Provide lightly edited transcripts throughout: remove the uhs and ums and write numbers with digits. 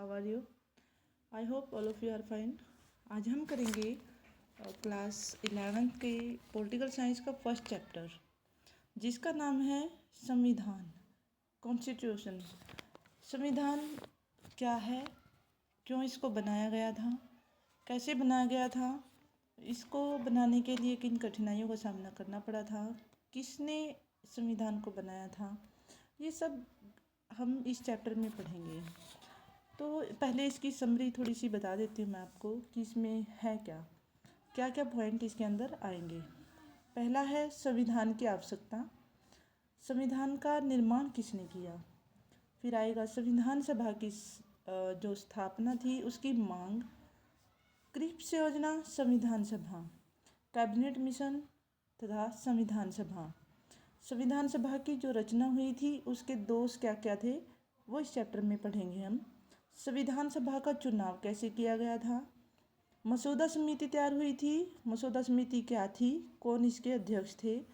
How are you? I hope all of you are fine. आज हम करेंगे class 11th के पॉलिटिकल साइंस का फर्स्ट चैप्टर, जिसका नाम है संविधान, कॉन्स्टिट्यूशन। संविधान क्या है, क्यों इसको बनाया गया था, कैसे बनाया गया था, इसको बनाने के लिए किन कठिनाइयों का सामना करना पड़ा था, किसने संविधान को बनाया था, ये सब हम इस चैप्टर में पढ़ेंगे। तो पहले इसकी समरी थोड़ी सी बता देती हूँ मैं आपको कि इसमें है क्या क्या क्या पॉइंट इसके अंदर आएंगे। पहला है संविधान की आवश्यकता, संविधान का निर्माण किसने किया। फिर आएगा संविधान सभा की जो स्थापना थी उसकी मांग, क्रिप्स योजना, संविधान सभा, कैबिनेट मिशन तथा संविधान सभा। संविधान सभा की जो रचना हुई थी उसके दोष क्या क्या थे वो इस चैप्टर में पढ़ेंगे हम। संविधान सभा का चुनाव कैसे किया गया था, मसौदा समिति तैयार हुई थी, मसौदा समिति क्या थी, कौन इसके अध्यक्ष थे,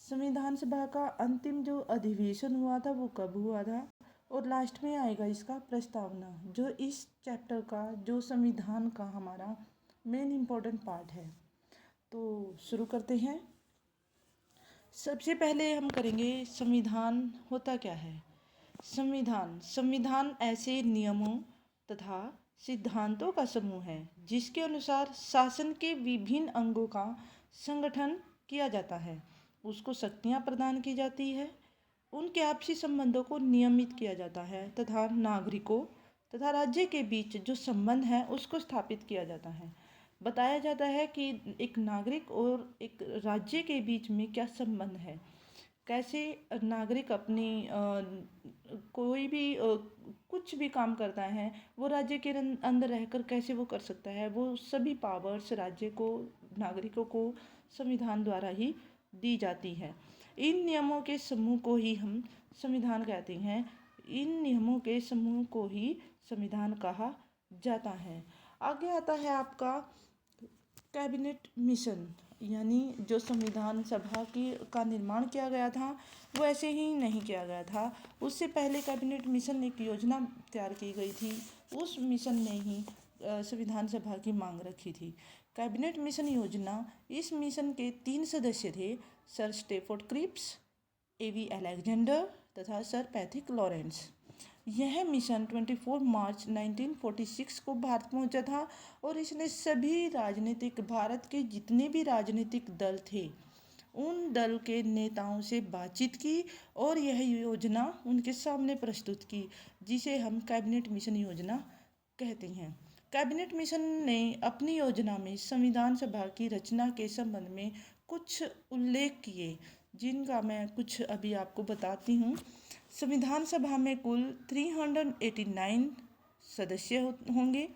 संविधान सभा का अंतिम जो अधिवेशन हुआ था वो कब हुआ था, और लास्ट में आएगा इसका प्रस्तावना, जो इस चैप्टर का, जो संविधान का हमारा मेन इम्पोर्टेंट पार्ट है। तो शुरू करते हैं। सबसे पहले हम करेंगे संविधान होता क्या है। संविधान ऐसे नियमों तथा सिद्धांतों का समूह है जिसके अनुसार शासन के विभिन्न अंगों का संगठन किया जाता है, उसको शक्तियां प्रदान की जाती है, उनके आपसी संबंधों को नियमित किया जाता है तथा नागरिकों तथा राज्य के बीच जो संबंध है उसको स्थापित किया जाता है। बताया जाता है कि एक नागरिक और एक राज्य के बीच में क्या संबंध है, कैसे नागरिक अपनी कोई भी कुछ भी काम करता है वो राज्य के अंदर रहकर कैसे वो कर सकता है, वो सभी पावर्स राज्य को, नागरिकों को संविधान द्वारा ही दी जाती है। इन नियमों के समूह को ही हम संविधान कहते हैं, इन नियमों के समूह को ही संविधान कहा जाता है। आगे आता है आपका कैबिनेट मिशन, यानी जो संविधान सभा की का निर्माण किया गया था वो ऐसे ही नहीं किया गया था, उससे पहले कैबिनेट मिशन एक योजना तैयार की गई थी, उस मिशन ने ही संविधान सभा की मांग रखी थी। कैबिनेट मिशन योजना, इस मिशन के 3 सदस्य थे, सर स्टेफोर्ड क्रिप्स, एवी अलेक्जेंडर तथा सर पैथिक लॉरेंस। यह मिशन 24 मार्च 1946 को भारत पहुंचा था और इसने सभी राजनीतिक, भारत के जितने भी राजनीतिक दल थे उन दल के नेताओं से बातचीत की और यह योजना उनके सामने प्रस्तुत की, जिसे हम कैबिनेट मिशन योजना कहते हैं। कैबिनेट मिशन ने अपनी योजना में संविधान सभा की रचना के संबंध में कुछ उल्लेख किए, जिनका मैं कुछ अभी आपको बताती हूँ। संविधान सभा में कुल 389 सदस्य होंगे,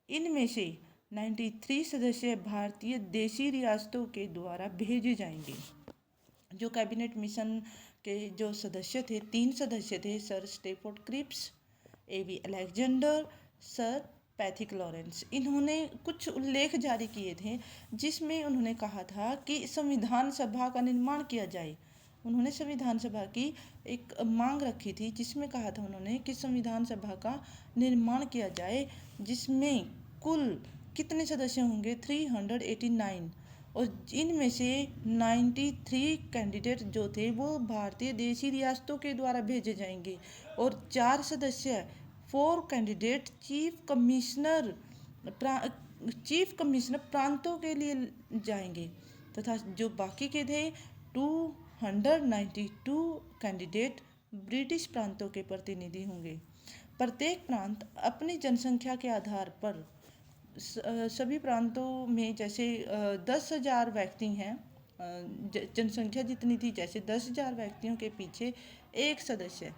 इनमें से 93 सदस्य भारतीय देशी रियासतों के द्वारा भेजे जाएंगे। जो कैबिनेट मिशन के जो सदस्य थे, 3 सदस्य थे, सर स्टेफोर्ड क्रिप्स, एवी अलेक्जेंडर, सर पैथिक लॉरेंस। इन्होंने कुछ उल्लेख जारी किए थे जिसमें उन्होंने कहा था कि संविधान सभा का निर्माण किया जाए। उन्होंने संविधान सभा की एक मांग रखी थी जिसमें कहा था उन्होंने कि संविधान सभा का निर्माण किया जाए, जिसमें कुल कितने सदस्य होंगे, 389, और इनमें से 93 कैंडिडेट जो थे वो भारतीय देशी रियासतों के द्वारा भेजे जाएंगे और 4 सदस्य, 4 कैंडिडेट चीफ कमिश्नर प्रांतों के लिए जाएंगे तथा जो बाकी के थे 292 कैंडिडेट ब्रिटिश प्रांतों के प्रतिनिधि होंगे। प्रत्येक प्रांत अपनी जनसंख्या के आधार पर, सभी प्रांतों में जैसे 10,000 व्यक्ति हैं, जनसंख्या जितनी थी, जैसे 10,000 व्यक्तियों के पीछे एक सदस्य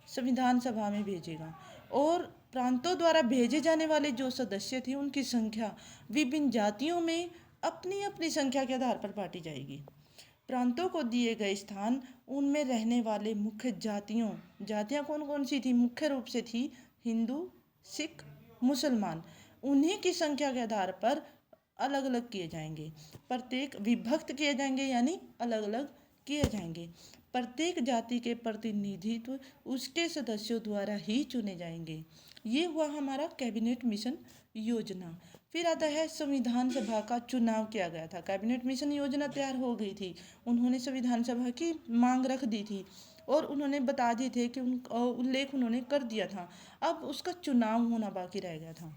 संविधान सभा में भेजेगा, और प्रांतों द्वारा भेजे जाने वाले जो सदस्य थे उनकी संख्या विभिन्न जातियों में अपनी अपनी संख्या के आधार पर बांटी जाएगी। प्रांतों को दिए गए स्थान, उनमें रहने वाले मुख्य जातियां कौन कौन सी थी, मुख्य रूप से थी हिंदू, सिख, मुसलमान, उन्हीं की संख्या के आधार पर अलग अलग किए जाएंगे, प्रत्येक विभक्त किए जाएंगे यानी अलग अलग किए जाएंगे। प्रत्येक जाति के प्रतिनिधित्व उसके सदस्यों द्वारा ही चुने जाएंगे। ये हुआ हमारा कैबिनेट मिशन योजना। फिर आता है संविधान सभा का चुनाव किया गया था। कैबिनेट मिशन योजना तैयार हो गई थी, उन्होंने संविधान सभा की मांग रख दी थी और उन्होंने बता दिए थे कि उल्लेख उन्होंने कर दिया था। अब उसका चुनाव होना बाकी रह गया था।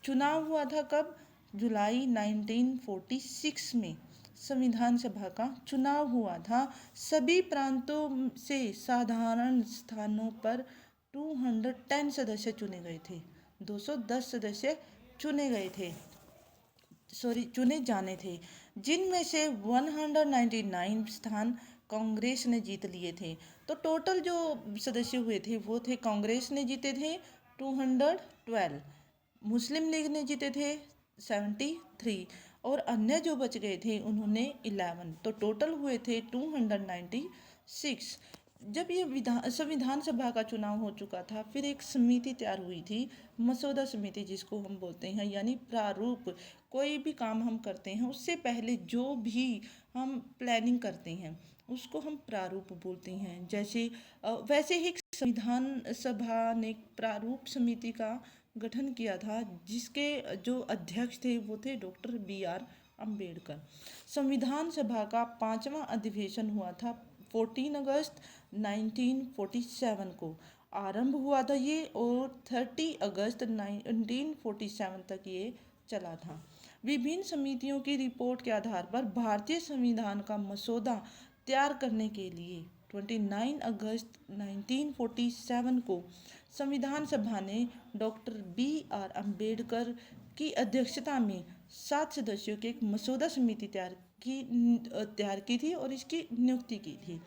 चुनाव हुआ था कब? जुलाई 1946 में संविधान सभा का चुनाव हुआ था। सभी प्रांतों से साधारण स्थानों पर 210 सदस्य चुने गए थे। 210 सदस्य चुने जाने थे, जिनमें से 199 स्थान कांग्रेस ने जीत लिए थे। तो टोटल जो सदस्य हुए थे वो थे, कांग्रेस ने जीते थे 212, मुस्लिम लीग ने जीते थे 73 और अन्य जो बच गए थे उन्होंने 11। तो टोटल हुए थे 296। जब ये संविधान सभा का चुनाव हो चुका था, फिर एक समिति तैयार हुई थी, मसौदा समिति जिसको हम बोलते हैं, यानी प्रारूप। कोई भी काम हम करते हैं उससे पहले जो भी हम प्लानिंग करते हैं उसको हम प्रारूप बोलते हैं। जैसे वैसे ही संविधान सभा ने प्रारूप समिति का गठन किया था, जिसके जो अध्यक्ष थे वो थे डॉक्टर B.R. अम्बेडकर। संविधान सभा का 5वां अधिवेशन हुआ था 14 अगस्त 1947 को आरंभ हुआ था ये, और 30 अगस्त 1947 तक ये चला था। विभिन्न समितियों की रिपोर्ट के आधार पर भारतीय संविधान का मसौदा तैयार करने के लिए 29 अगस्त 1947 को संविधान सभा ने डॉक्टर B.R. अम्बेडकर की अध्यक्षता में 7 सदस्यों की एक मसौदा समिति तैयार की थी और इसकी नियुक्ति की थी।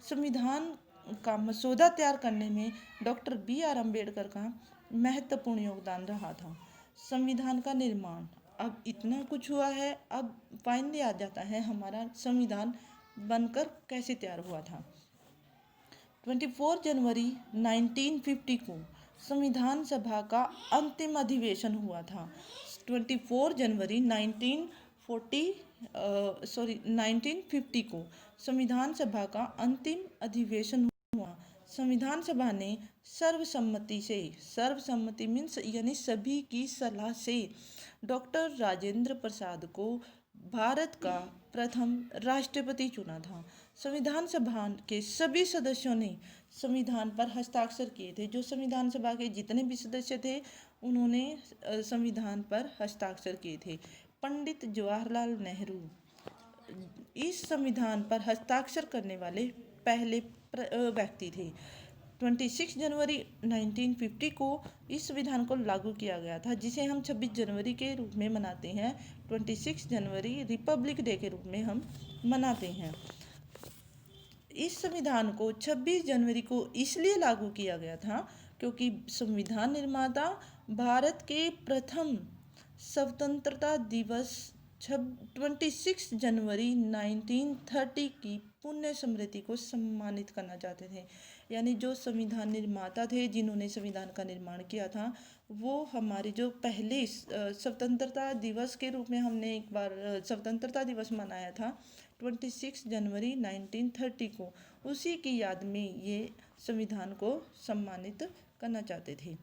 संविधान का मसौदा तैयार करने में डॉक्टर B.R. अम्बेडकर का महत्वपूर्ण योगदान रहा था। संविधान का निर्माण, अब इतना कुछ हुआ है, अब फाइनली आ जाता है हमारा संविधान बनकर कैसे तैयार हुआ था। 24 जनवरी 1950 को संविधान सभा का अंतिम अधिवेशन हुआ था। 24 जनवरी 1950 को संविधान सभा का अंतिम अधिवेशन हुआ। संविधान सभा ने सर्वसम्मति मीन्स यानी सभी की सलाह से डॉक्टर राजेंद्र प्रसाद को भारत का प्रथम राष्ट्रपति चुना था। संविधान सभा के सभी सदस्यों ने संविधान पर हस्ताक्षर किए थे। जो संविधान सभा के जितने भी सदस्य थे उन्होंने संविधान पर हस्ताक्षर किए थे। पंडित जवाहरलाल नेहरू इस संविधान पर हस्ताक्षर करने वाले पहले व्यक्ति थे। 26 जनवरी 1950 को इस संविधान को लागू किया गया था, जिसे हम 26 जनवरी के रूप में मनाते हैं। 26 जनवरी रिपब्लिक डे के रूप में हम मनाते हैं। इस संविधान को 26 जनवरी को इसलिए लागू किया गया था क्योंकि संविधान निर्माता भारत के प्रथम स्वतंत्रता दिवस 26 जनवरी 1930 की पुण्य स्मृति को सम्मानित करना चाहते थे। यानी जो संविधान निर्माता थे जिन्होंने संविधान का निर्माण किया था, वो हमारे जो पहले स्वतंत्रता दिवस के रूप में हमने एक बार स्वतंत्रता दिवस मनाया था 26 जनवरी 1930 को, उसी की याद में ये संविधान को सम्मानित करना चाहते थे।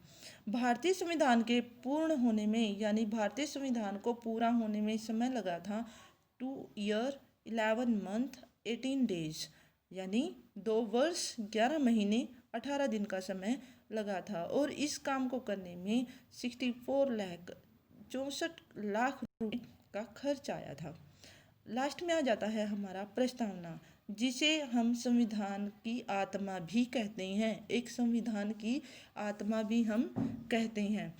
भारतीय संविधान के पूर्ण होने में यानी भारतीय संविधान को पूरा होने में समय लगा था 2 ईयर 11 मंथ 18 डेज, यानी 2 वर्ष 11 महीने 18 दिन का समय लगा था। और इस काम को करने में 64 लाख रुपए का खर्च आया था। लास्ट में आ जाता है हमारा प्रस्तावना, जिसे हम संविधान की आत्मा भी कहते हैं। एक संविधान की आत्मा भी हम कहते हैं।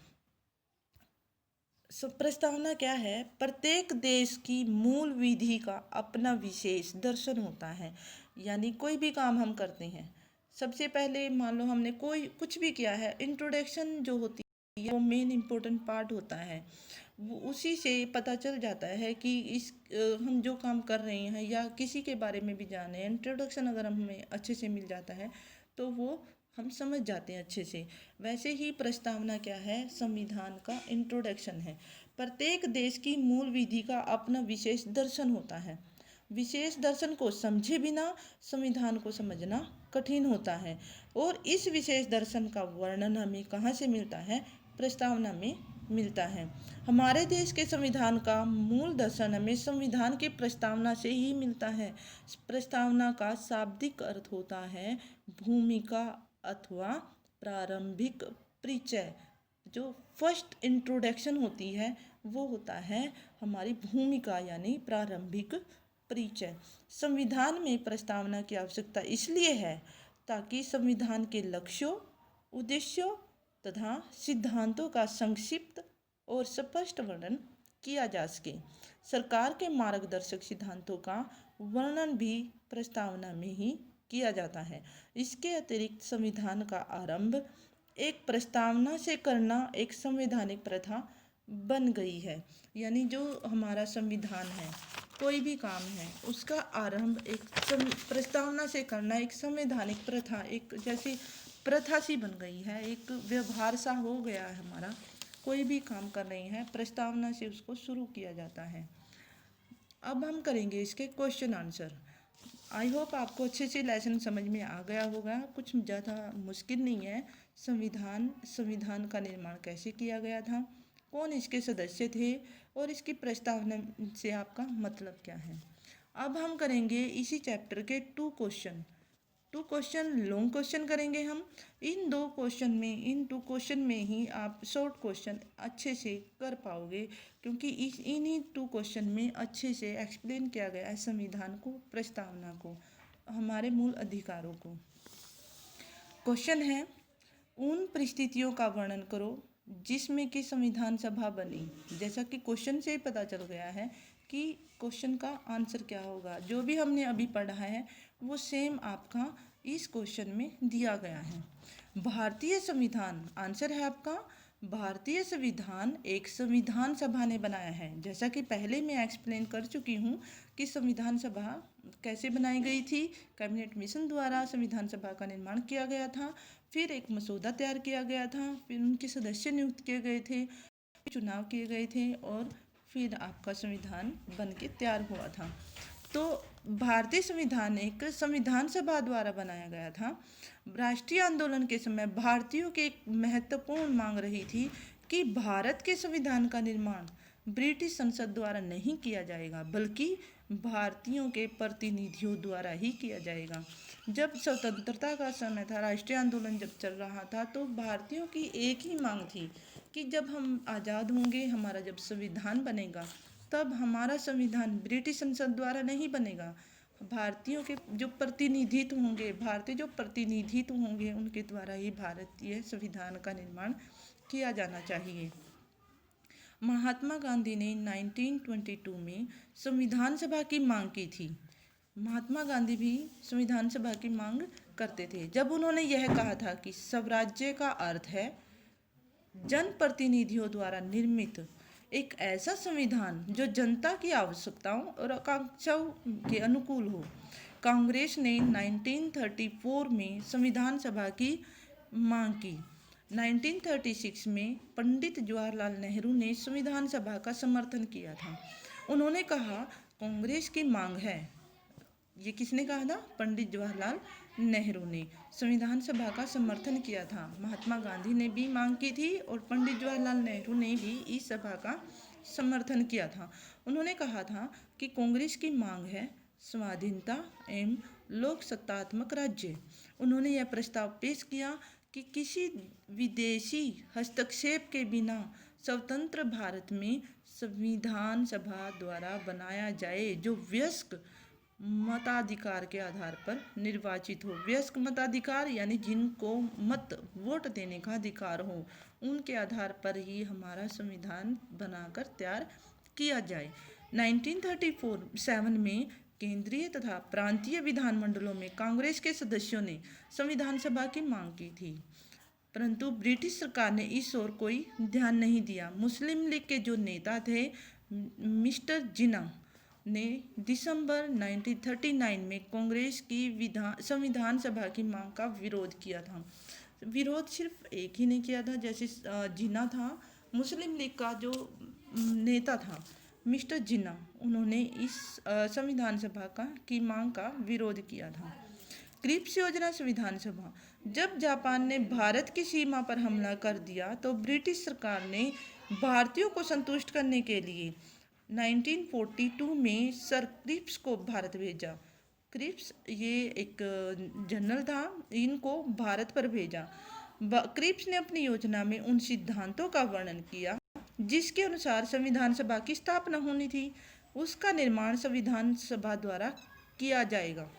प्रस्तावना क्या है? प्रत्येक देश की मूल विधि का अपना विशेष दर्शन होता है। यानी कोई भी काम हम करते हैं, सबसे पहले मान लो हमने कुछ भी किया है, इंट्रोडक्शन जो होती है वो मेन इम्पोर्टेंट पार्ट होता है। वो उसी से पता चल जाता है कि हम जो काम कर रहे हैं या किसी के बारे में भी जाने, इंट्रोडक्शन अगर हमें अच्छे से मिल जाता है तो वो हम समझ जाते हैं अच्छे से। वैसे ही प्रस्तावना क्या है? संविधान का इंट्रोडक्शन है। प्रत्येक देश की मूल विधि का अपना विशेष दर्शन होता है। विशेष दर्शन को समझे बिना संविधान को समझना कठिन होता है। और इस विशेष दर्शन का वर्णन हमें कहाँ से मिलता है? प्रस्तावना में मिलता है। हमारे देश के संविधान का मूल दर्शन हमें संविधान की प्रस्तावना से ही मिलता है। प्रस्तावना का शाब्दिक अर्थ होता है भूमिका अथवा प्रारंभिक परिचय। जो फर्स्ट इंट्रोडक्शन होती है वो होता है हमारी भूमिका यानी प्रारंभिक परिचय। संविधान में प्रस्तावना की आवश्यकता इसलिए है ताकि संविधान के लक्ष्यों, उद्देश्यों तथा सिद्धांतों का संक्षिप्त और स्पष्ट वर्णन किया जा सके। सरकार के मार्गदर्शक सिद्धांतों का वर्णन भी प्रस्तावना में ही किया जाता है। इसके अतिरिक्त संविधान का आरंभ एक प्रस्तावना से करना एक संवैधानिक प्रथा बन गई है। यानी जो हमारा संविधान है, कोई भी काम है, उसका आरंभ एक प्रस्तावना से करना एक संवैधानिक प्रथा, एक जैसी प्रथा सी बन गई है, एक व्यवहार सा हो गया है हमारा। कोई भी काम कर रहे हैं प्रस्तावना से उसको शुरू किया जाता है। अब हम करेंगे इसके क्वेश्चन आंसर। आई होप आपको अच्छे से लेसन समझ में आ गया होगा, कुछ ज़्यादा मुश्किल नहीं है। संविधान का निर्माण कैसे किया गया था, कौन इसके सदस्य थे और इसकी प्रस्तावना से आपका मतलब क्या है। अब हम करेंगे इसी चैप्टर के टू क्वेश्चन लॉन्ग क्वेश्चन करेंगे हम। इन टू क्वेश्चन में ही आप शॉर्ट क्वेश्चन अच्छे से कर पाओगे, क्योंकि इन्हीं टू क्वेश्चन में अच्छे से एक्सप्लेन किया गया है संविधान को, प्रस्तावना को, हमारे मूल अधिकारों को। क्वेश्चन है, उन परिस्थितियों का वर्णन करो जिसमें कि संविधान सभा बनी। जैसा कि क्वेश्चन से ही पता चल गया है कि क्वेश्चन का आंसर क्या होगा। जो भी हमने अभी पढ़ा है वो सेम आपका इस क्वेश्चन में दिया गया है। भारतीय संविधान, आंसर है आपका भारतीय संविधान एक संविधान सभा ने बनाया है। जैसा कि पहले मैं एक्सप्लेन कर चुकी हूँ कि संविधान सभा कैसे बनाई गई थी। कैबिनेट मिशन द्वारा संविधान सभा का निर्माण किया गया था, फिर एक मसौदा तैयार किया गया था, फिर उनके सदस्य नियुक्त किए गए थे, चुनाव किए गए थे और फिर आपका संविधान बन के तैयार हुआ था। तो भारतीय संविधान एक संविधान सभा द्वारा बनाया गया था। राष्ट्रीय आंदोलन के समय भारतीयों की एक महत्वपूर्ण मांग रही थी कि भारत के संविधान का निर्माण ब्रिटिश संसद द्वारा नहीं किया जाएगा, बल्कि भारतीयों के प्रतिनिधियों द्वारा ही किया जाएगा। जब स्वतंत्रता का समय था, राष्ट्रीय आंदोलन जब चल रहा था, तो भारतीयों की एक ही मांग थी कि जब हम आज़ाद होंगे, हमारा जब संविधान बनेगा, तब हमारा संविधान ब्रिटिश संसद द्वारा नहीं बनेगा, भारतीयों के जो प्रतिनिधित्व होंगे उनके द्वारा ही भारतीय संविधान का निर्माण किया जाना चाहिए। महात्मा गांधी ने 1922 में संविधान सभा की मांग की थी। महात्मा गांधी भी संविधान सभा की मांग करते थे, जब उन्होंने यह कहा था कि स्वराज्य का अर्थ है जनप्रतिनिधियों द्वारा निर्मित एक ऐसा संविधान जो जनता की आवश्यकताओं और आकांक्षाओं के अनुकूल हो। कांग्रेस ने 1934 में संविधान सभा की मांग की। 1936 में पंडित जवाहरलाल नेहरू ने संविधान सभा का समर्थन किया था। उन्होंने कहा कांग्रेस की मांग है, ये किसने कहा था? पंडित जवाहरलाल नेहरू ने संविधान सभा का समर्थन किया था। महात्मा गांधी ने भी मांग की थी और पंडित जवाहरलाल नेहरू ने भी इस सभा का समर्थन किया था। उन्होंने कहा था कि कांग्रेस की मांग है स्वाधीनता एवं लोकसत्तात्मक राज्य। उन्होंने यह प्रस्ताव पेश किया कि किसी विदेशी हस्तक्षेप के बिना स्वतंत्र भारत में संविधान सभा द्वारा बनाया जाए, जो वयस्क मताधिकार के आधार पर निर्वाचित हो। वयस्क मताधिकार यानी जिनको मत वोट देने का अधिकार हो, उनके आधार पर ही हमारा संविधान बनाकर तैयार किया जाए। 1937 में केंद्रीय तथा प्रांतीय विधानमंडलों में कांग्रेस के सदस्यों ने संविधान सभा की मांग की थी, परंतु ब्रिटिश सरकार ने इस ओर कोई ध्यान नहीं दिया। मुस्लिम लीग के जो नेता थे मिस्टर जिन्ना ने दिसंबर 1939 में कांग्रेस की संविधान सभा की मांग का विरोध किया था। विरोध सिर्फ एक ही नहीं किया था, जैसे जिन्ना था मुस्लिम लीग का जो नेता था, मिस्टर जिन्ना, उन्होंने इस संविधान सभा की मांग का विरोध किया था। क्रिप्स योजना संविधान सभा। जब जापान ने भारत की सीमा पर हमला कर दिया तो ब्रिटिश सरकार ने भारतीयों को संतुष्ट करने के लिए 1942 में सर क्रिप्स को भारत भेजा। क्रिप्स ये एक जनरल था, इनको भारत पर भेजा। क्रिप्स ने अपनी योजना में उन सिद्धांतों का वर्णन किया जिसके अनुसार संविधान सभा की स्थापना होनी थी। उसका निर्माण संविधान सभा द्वारा किया जाएगा।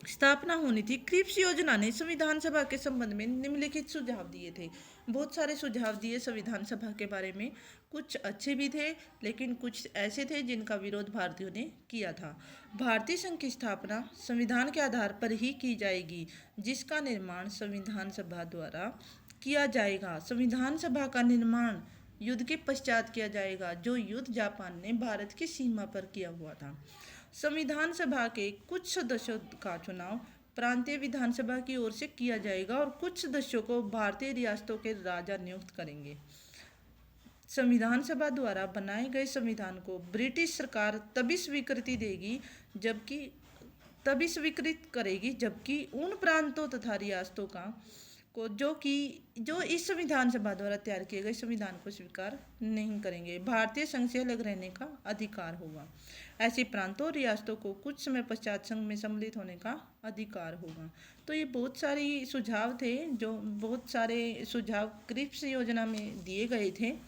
स्थापना होनी थी। क्रिप्स योजना ने संविधान सभा के संबंध में निम्नलिखित सुझाव दिए थे। बहुत सारे सुझाव दिए संविधान सभा के बारे में, कुछ अच्छे भी थे लेकिन कुछ ऐसे थे जिनका विरोध भारतीयों ने किया था। भारतीय संघ की स्थापना संविधान के आधार पर ही की जाएगी जिसका निर्माण संविधान सभा द्वारा किया जाएगा। संविधान सभा का निर्माण युद्ध के पश्चात किया जाएगा, जो युद्ध जापान ने भारत की सीमा पर किया हुआ था। संविधान सभा के कुछ सदस्यों का चुनाव प्रांतीय विधानसभा की ओर से किया जाएगा और कुछ सदस्यों को भारतीय रियासतों के राजा नियुक्त करेंगे। संविधान सभा द्वारा बनाए गए संविधान को ब्रिटिश सरकार तभी स्वीकृत करेगी जबकि उन प्रांतों तथा रियासतों को जो इस संविधान सभा द्वारा तैयार किए गए संविधान को स्वीकार नहीं करेंगे। भारतीय संघ से अलग रहने का अधिकार होगा। ऐसे प्रांतों और रियासतों को कुछ समय पश्चात संघ में सम्मिलित होने का अधिकार होगा। तो ये बहुत सारी सुझाव थे, जो बहुत सारे सुझाव क्रिप्स योजना में दिए गए थे।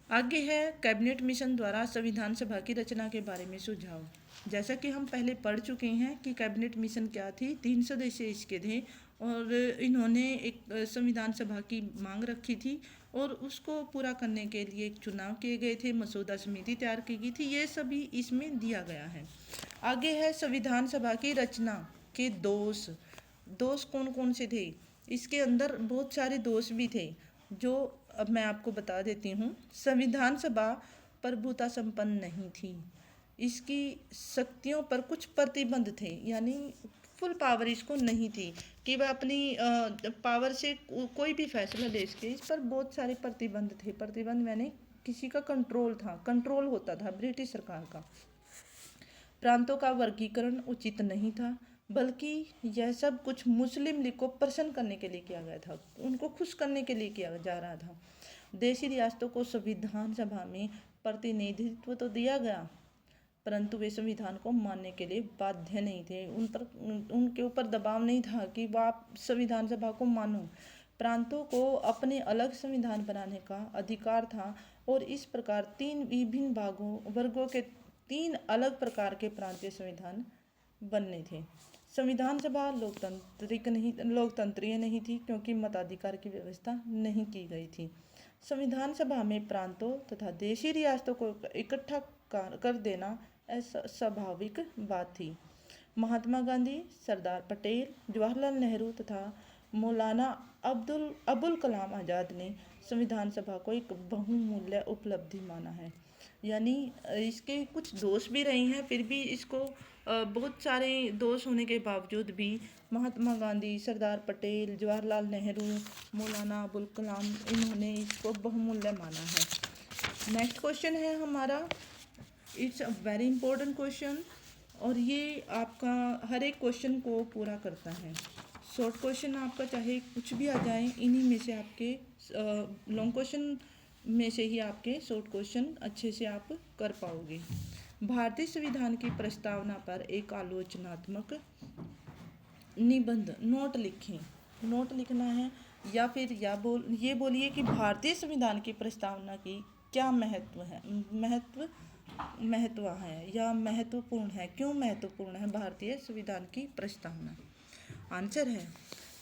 आगे है कैबिनेट मिशन द्वारा संविधान सभा की रचना के बारे में सुझाव। जैसा कि हम पहले पढ़ चुके हैं कि कैबिनेट मिशन क्या थी, 3 सदस्य इसके थे और इन्होंने एक संविधान सभा की मांग रखी थी और उसको पूरा करने के लिए एक चुनाव किए गए थे, मसौदा समिति तैयार की गई थी। ये सभी इसमें दिया गया है। आगे है संविधान सभा की रचना के दोष कौन कौन से थे। इसके अंदर बहुत सारे दोष भी थे जो अब मैं आपको बता देती हूँ। संविधान सभा प्रभुता संपन्न नहीं थी। इसकी शक्तियों पर कुछ प्रतिबंध थे, यानी फुल पावर इसको नहीं थी कि वह अपनी पावर से कोई भी फैसला ले सके। इस पर बहुत सारे प्रतिबंध थे। प्रतिबंध मैंने किसी का कंट्रोल होता था ब्रिटिश सरकार का। प्रांतों का वर्गीकरण उचित नहीं था, बल्कि यह सब कुछ मुस्लिम लीग को प्रसन्न करने के लिए किया गया था, उनको खुश करने के लिए किया जा रहा था। देशी रियासतों को संविधान सभा में प्रतिनिधित्व तो दिया गया, परंतु वे संविधान को मानने के लिए बाध्य नहीं थे। उनके ऊपर दबाव नहीं था कि वह आप संविधान सभा को मानो। प्रांतों को अपने अलग संविधान बनाने का अधिकार था और इस प्रकार 3 विभिन्न वर्गों के 3 अलग प्रकार के प्रांतीय संविधान बनने थे। संविधान सभा लोकतंत्रीय नहीं थी क्योंकि मताधिकार की व्यवस्था नहीं की गई थी। संविधान सभा में प्रांतों तथा देशी रियासतों को इकट्ठा कर देना स्वाभाविक बात थी। महात्मा गांधी, सरदार पटेल, जवाहरलाल नेहरू तथा मौलाना अबुल कलाम आज़ाद ने संविधान सभा को एक बहुमूल्य उपलब्धि माना है। यानी इसके कुछ दोष भी रहे हैं, फिर भी इसको बहुत सारे दोष होने के बावजूद भी महात्मा गांधी, सरदार पटेल, जवाहरलाल नेहरू, मौलाना अबुल कलाम, इन्होंने इसको बहुमूल्य माना है। नेक्स्ट क्वेश्चन है हमारा, it's a very important question और ये आपका हर एक क्वेश्चन को पूरा करता है। शॉर्ट क्वेश्चन आपका चाहे कुछ भी आ जाए, इन्हीं में से आपके लॉन्ग क्वेश्चन में से ही आपके शॉर्ट क्वेश्चन अच्छे से आप कर पाओगे। भारतीय संविधान की प्रस्तावना पर एक आलोचनात्मक निबंध नोट लिखें। नोट लिखना है या फिर ये बोलिए कि भारतीय संविधान की प्रस्तावना की क्या महत्व है या महत्वपूर्ण है, क्यों महत्वपूर्ण है भारतीय संविधान की प्रस्तावना। आंसर है,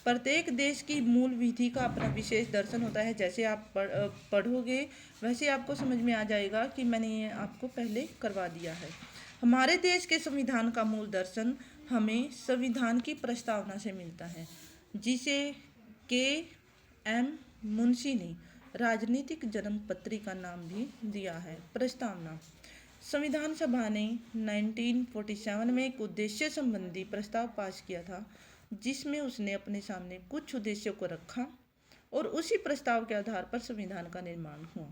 प्रत्येक देश की मूल विधि का अपना विशेष दर्शन होता है। जैसे आप पढ़ोगे वैसे आपको समझ में आ जाएगा कि मैंने ये आपको पहले करवा दिया है। हमारे देश के संविधान का मूल दर्शन हमें संविधान की प्रस्तावना से मिलता है, जिसे के.एम. मुंशी ने राजनीतिक जन्म पत्री का नाम भी दिया है। प्रस्तावना। संविधान सभा ने 1947 में एक उद्देश्य संबंधी प्रस्ताव पास किया था, जिसमें उसने अपने सामने कुछ उद्देश्यों को रखा और उसी प्रस्ताव के आधार पर संविधान का निर्माण हुआ।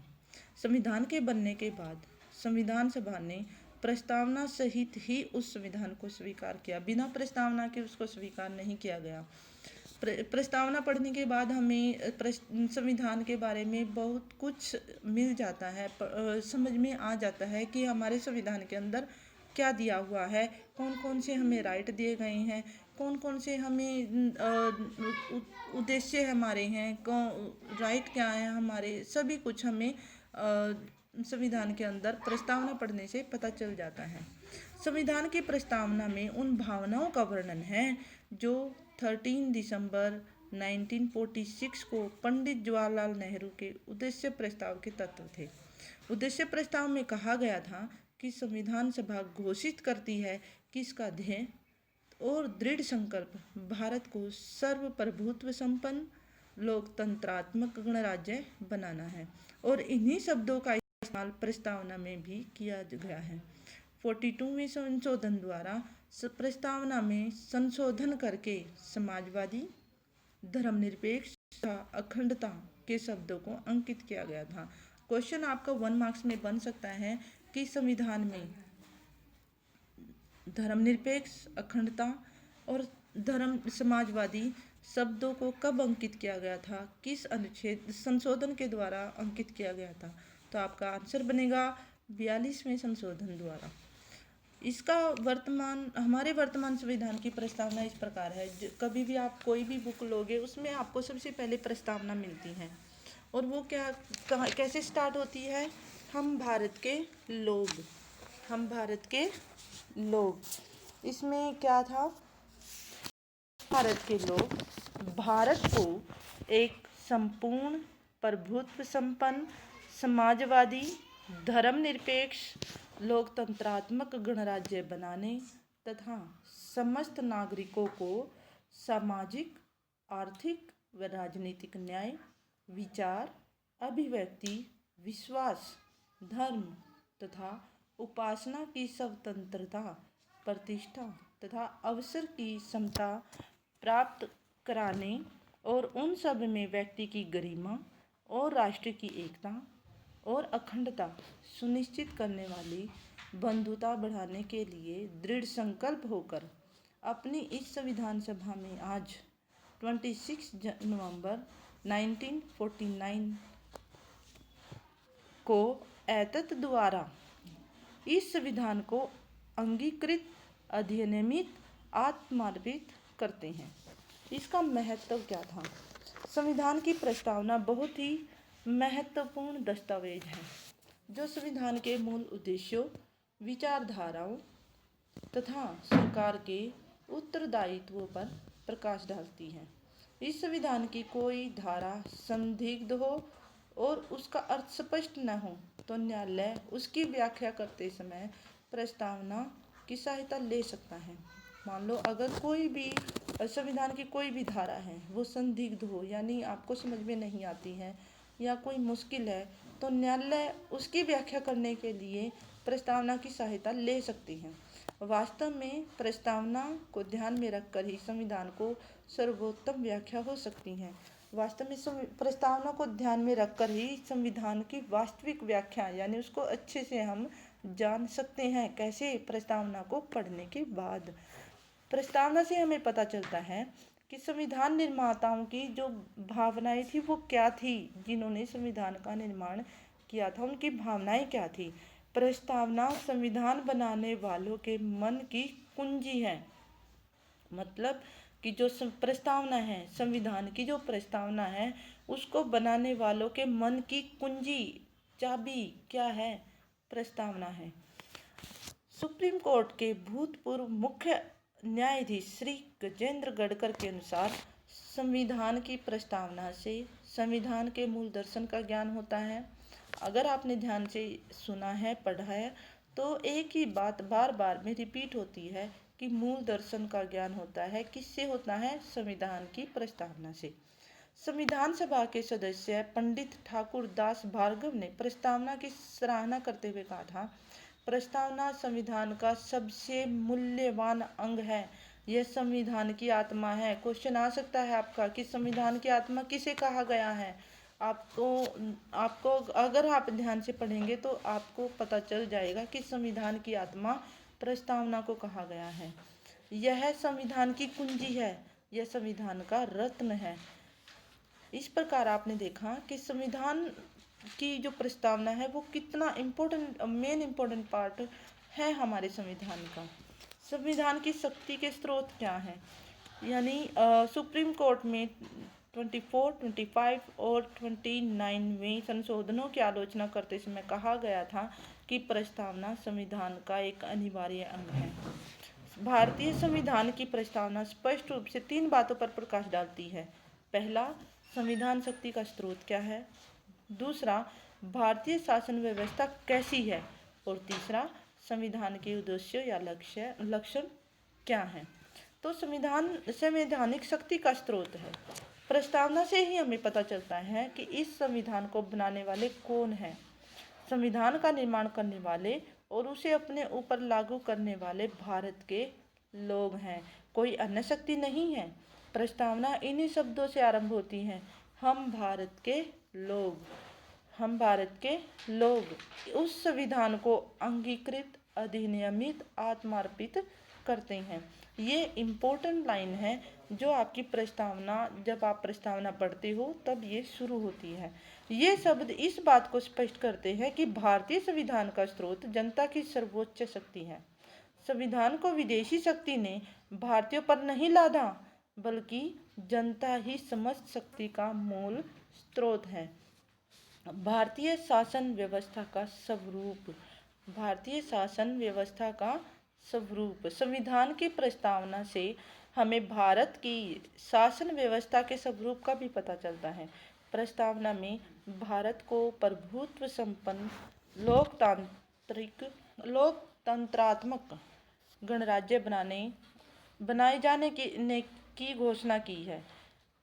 संविधान के बनने के बाद संविधान सभा ने प्रस्तावना सहित ही उस संविधान को स्वीकार किया, बिना प्रस्तावना के उसको स्वीकार नहीं किया गया। प्रस्तावना पढ़ने के बाद हमें संविधान के बारे में बहुत कुछ मिल जाता है, समझ में आ जाता है कि हमारे संविधान के अंदर क्या दिया हुआ है, कौन कौन से हमें राइट दिए गए हैं, कौन कौन से हमें उद्देश्य हमारे हैं, राइट क्या है हमारे, सभी कुछ हमें संविधान के अंदर प्रस्तावना पढ़ने से पता चल जाता है। संविधान की प्रस्तावना में उन भावनाओं का वर्णन है जो 13 दिसंबर 1946 को पंडित जवाहरलाल नेहरू के उद्देश्य प्रस्ताव के तत्व थे। उद्देश्य प्रस्ताव में कहा गया था कि संविधान सभा घोषित करती है कि इसका ध्येय और दृढ़ संकल्प भारत को सर्वप्रभुत्व संपन्न लोकतंत्रात्मक गणराज्य बनाना है, और इन्हीं शब्दों का इस्तेमाल प्रस्तावना में भी किया गया है। 42वें संशोधन द्वारा प्रस्तावना में संशोधन करके समाजवादी, धर्मनिरपेक्ष तथा अखंडता के शब्दों को अंकित किया गया था। क्वेश्चन आपका 1 मार्क्स में बन सकता है कि संविधान में धर्मनिरपेक्ष, अखंडता और समाजवादी शब्दों को कब अंकित किया गया था, किस अनुच्छेद संशोधन के द्वारा अंकित किया गया था? तो आपका आंसर बनेगा 42वें संशोधन द्वारा। इसका हमारे वर्तमान संविधान की प्रस्तावना इस प्रकार है। कभी भी आप कोई भी बुक लोगे उसमें आपको सबसे पहले प्रस्तावना मिलती है, और वो कैसे स्टार्ट होती है? हम भारत के लोग। इसमें क्या था? भारत के लोग भारत को एक संपूर्ण प्रभुत्व संपन्न समाजवादी, धर्मनिरपेक्ष, लोकतंत्रात्मक गणराज्य बनाने तथा समस्त नागरिकों को सामाजिक, आर्थिक व राजनीतिक न्याय, विचार, अभिव्यक्ति, विश्वास, धर्म तथा उपासना की स्वतंत्रता, प्रतिष्ठा तथा अवसर की समता प्राप्त कराने और उन सब में व्यक्ति की गरिमा और राष्ट्र की एकता और अखंडता सुनिश्चित करने वाली बंधुता बढ़ाने के लिए दृढ़ संकल्प होकर अपनी इस संविधान सभा में आज 26 नवंबर 1949 को एतत् द्वारा इस संविधान को अंगीकृत, अधिनियमित, आत्मान्वित करते हैं। इसका महत्व क्या था? संविधान की प्रस्तावना बहुत ही महत्वपूर्ण दस्तावेज है जो संविधान के मूल उद्देश्यों, विचारधाराओं तथा सरकार के उत्तरदायित्वों पर प्रकाश डालती है। इस संविधान की कोई धारा संदिग्ध हो और उसका अर्थ स्पष्ट न हो तो न्यायालय उसकी व्याख्या करते समय प्रस्तावना की सहायता ले सकता है। मान लो अगर कोई भी संविधान की कोई भी धारा है वो संदिग्ध हो, यानी आपको समझ में नहीं आती है या कोई मुश्किल है, तो न्यायालय उसकी व्याख्या करने के लिए प्रस्तावना की सहायता ले सकती है। वास्तव में प्रस्तावना को ध्यान में रखकर ही संविधान को सर्वोत्तम व्याख्या हो सकती है। वास्तव में प्रस्तावना को ध्यान में रखकर ही संविधान की वास्तविक व्याख्या यानी उसको अच्छे से हम जान सकते हैं। कैसे? प्रस्तावना को पढ़ने के बाद। प्रस्तावना से हमें पता चलता है कि संविधान निर्माताओं की जो भावनाएं थी वो क्या थी, जिन्होंने संविधान का निर्माण किया था उनकी भावनाएं क्या थी। प्रस्तावना संविधान बनाने वालों के मन की कुंजी है। मतलब कि जो प्रस्तावना है, संविधान की जो प्रस्तावना है उसको बनाने वालों के मन की कुंजी, चाबी क्या है? प्रस्तावना है। सुप्रीम कोर्ट के भूतपूर्व मुख्य न्यायाधीश श्री गजेंद्र गढ़कर के अनुसार संविधान की प्रस्तावना से संविधान के मूल दर्शन का ज्ञान होता है। अगर आपने ध्यान से सुना है, पढ़ा है, तो एक ही बात बार बार में रिपीट होती है कि मूल दर्शन का ज्ञान होता है। किससे होता है? संविधान की प्रस्तावना से। संविधान सभा के सदस्य पंडित ठाकुर दास भार्गव ने प्रस्तावना की सराहना करते हुए कहा था, प्रस्तावना संविधान का सबसे मूल्यवान अंग है। यह संविधान की आत्मा है। क्वेश्चन आ सकता है आपका कि संविधान की आत्मा किसे कहा गया है? आपको आपको अगर आप ध्यान से पढ़ेंगे तो आपको पता चल जाएगा कि संविधान की आत्मा प्रस्तावना को कहा गया है। यह संविधान की कुंजी है, यह संविधान का रत्न है। इस प्रकार आपने देखा कि संविधान की जो प्रस्तावना है वो कितना इम्पोर्टेंट पार्ट है हमारे संविधान का। संविधान की शक्ति के स्रोत क्या हैं? यानी सुप्रीम कोर्ट में 24, 25 और 29 में संशोधनों की आलोचना करते समय कहा गया था कि प्रस्तावना संविधान का एक अनिवार्य अंग है। भारतीय संविधान की प्रस्तावना स्पष्ट रूप से 3 बातों पर प्रकाश डालती है। पहला, संविधान शक्ति का स्रोत क्या है। दूसरा, भारतीय शासन व्यवस्था कैसी है। और तीसरा, संविधान के उद्देश्य या लक्षण क्या हैं। तो संविधान संवैधानिक शक्ति का स्रोत है। प्रस्तावना से ही हमें पता चलता है कि इस संविधान को बनाने वाले कौन हैं। संविधान का निर्माण करने वाले और उसे अपने ऊपर लागू करने वाले भारत के लोग हैं, कोई अन्य शक्ति नहीं है। प्रस्तावना इन्हीं शब्दों से आरंभ होती है, हम भारत के लोग। हम भारत के लोग उस संविधान को अंगीकृत, अधिनियमित, आत्मार्पित करते हैं। ये इम्पोर्टेंट लाइन है जो आपकी प्रस्तावना, जब आप प्रस्तावना पढ़ते हो तब ये शुरू होती है। ये शब्द इस बात को स्पष्ट करते हैं कि भारतीय संविधान का स्रोत जनता की सर्वोच्च शक्ति है। संविधान को विदेशी शक्ति ने भारतीयों पर नहीं लादा, बल्कि जनता ही समस्त शक्ति का मूल स्रोत है। भारतीय शासन व्यवस्था का स्वरूप। भारतीय शासन व्यवस्था का स्वरूप। संविधान की प्रस्तावना से हमें भारत की शासन व्यवस्था के स्वरूप का भी पता चलता है। प्रस्तावना में भारत को प्रभुत्व संपन्न, लोकतंत्रात्मक गणराज्य बनाए जाने की घोषणा की है।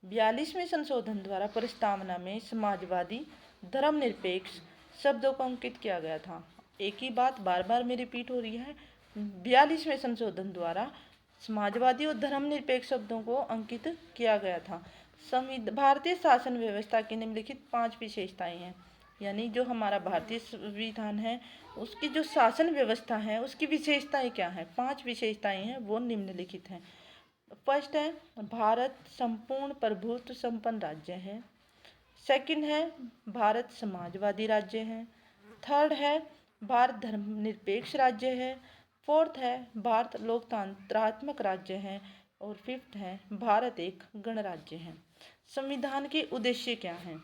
42वें संशोधन द्वारा प्रस्तावना में समाजवादी, धर्मनिरपेक्ष शब्दों को अंकित किया गया था। एक ही बात बार बार में रिपीट हो रही है। 42वें संशोधन द्वारा समाजवादी और धर्मनिरपेक्ष शब्दों को अंकित किया गया था। भारतीय शासन व्यवस्था की निम्नलिखित 5 विशेषताएं हैं। यानी जो हमारा भारतीय संविधान है उसकी जो शासन व्यवस्था है उसकी विशेषताएं क्या हैं। 5 विशेषताएं हैं, वो निम्नलिखित हैं। फर्स्ट है, भारत संपूर्ण प्रभुत्व संपन्न राज्य है। सेकंड है, भारत समाजवादी राज्य है। थर्ड है, भारत धर्मनिरपेक्ष राज्य है। फोर्थ है, भारत लोकतंत्रात्मक राज्य है। और फिफ्थ है, भारत एक गणराज्य है। संविधान के उद्देश्य क्या हैं?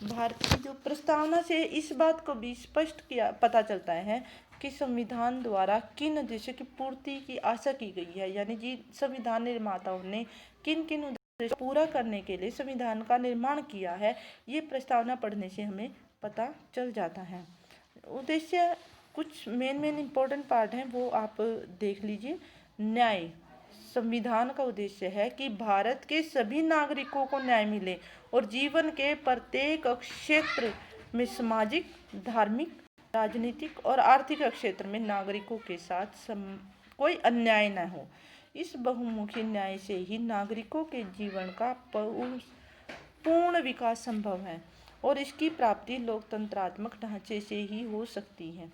भारत की जो प्रस्तावना से इस बात को भी स्पष्ट पता चलता है कि संविधान द्वारा किन उद्देश्यों की पूर्ति की आशा की गई है। यानी जी संविधान निर्माताओं ने किन किन उद्देश्यों को पूरा करने के लिए संविधान का निर्माण किया है, ये प्रस्तावना पढ़ने से हमें पता चल जाता है। उद्देश्य कुछ मेन इम्पोर्टेंट पार्ट हैं, वो आप देख लीजिए। न्याय। संविधान का उद्देश्य है कि भारत के सभी नागरिकों को न्याय मिले और जीवन के प्रत्येक क्षेत्र में सामाजिक, धार्मिक, राजनीतिक और आर्थिक क्षेत्र में नागरिकों के साथ कोई अन्याय न हो। इस बहुमुखी न्याय से ही नागरिकों के जीवन का पूर्ण विकास संभव है और इसकी प्राप्ति लोकतंत्रात्मक ढांचे से ही हो सकती है।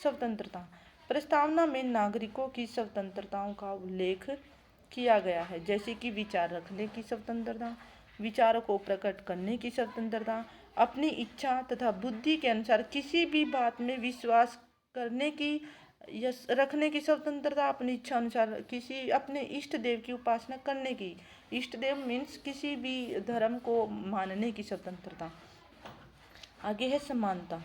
स्वतंत्रता। प्रस्तावना में नागरिकों की स्वतंत्रताओं का उल्लेख किया गया है, जैसे कि विचार रखने की स्वतंत्रता, विचारों को प्रकट करने की स्वतंत्रता, अपनी इच्छा तथा बुद्धि के अनुसार किसी भी बात में विश्वास करने की या रखने की स्वतंत्रता, अपनी इच्छा अनुसार किसी अपने इष्ट देव की उपासना करने की, इष्ट देव मीन्स किसी भी धर्म को मानने की स्वतंत्रता। आगे है समानता।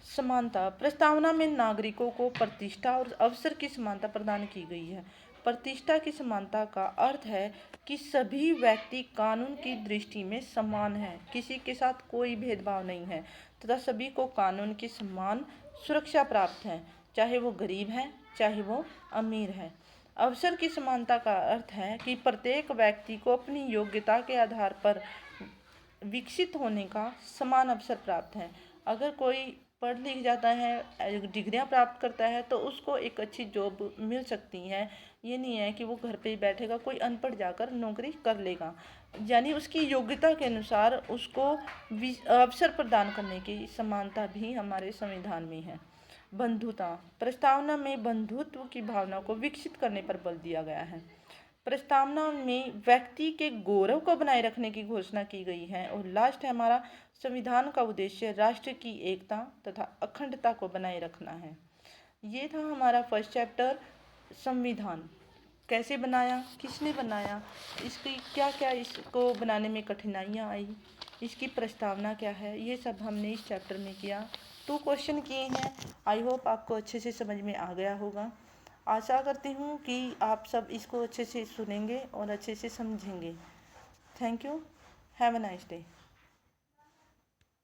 समानता। प्रस्तावना में नागरिकों को प्रतिष्ठा और अवसर की समानता प्रदान की गई है। प्रतिष्ठा की समानता का अर्थ है कि सभी व्यक्ति कानून की दृष्टि में समान हैं, किसी के साथ कोई भेदभाव नहीं है तथा सभी को कानून की समान सुरक्षा प्राप्त है, चाहे वो गरीब है चाहे वो अमीर है। अवसर की समानता का अर्थ है कि प्रत्येक व्यक्ति को अपनी योग्यता के आधार पर विकसित होने का समान अवसर प्राप्त है। अगर कोई पढ़ लिख जाता है, डिग्रियां प्राप्त करता है, तो उसको एक अच्छी जॉब मिल सकती है। ये नहीं है कि वो घर पे ही बैठेगा, कोई अनपढ़ जाकर नौकरी कर लेगा। यानी उसकी योग्यता के अनुसार उसको अवसर प्रदान करने की समानता भी हमारे संविधान में है। बंधुता, प्रस्तावना में बंधुत्व की भावना को विकसित करने पर बल दिया गया है। प्रस्तावना में व्यक्ति के गौरव को बनाए रखने की घोषणा की गई है। और लास्ट है हमारा, संविधान का उद्देश्य राष्ट्र की एकता तथा अखंडता को बनाए रखना है। ये था हमारा फर्स्ट चैप्टर, संविधान कैसे बनाया, किसने बनाया, इसकी क्या क्या इसको बनाने में कठिनाइयाँ आई, इसकी प्रस्तावना क्या है, ये सब हमने इस चैप्टर में किया। 2 क्वेश्चन किए हैं। आई होप आपको अच्छे से समझ में आ गया होगा। आशा करती हूँ कि आप सब इसको अच्छे से सुनेंगे और अच्छे से समझेंगे। Thank you. Have a nice day.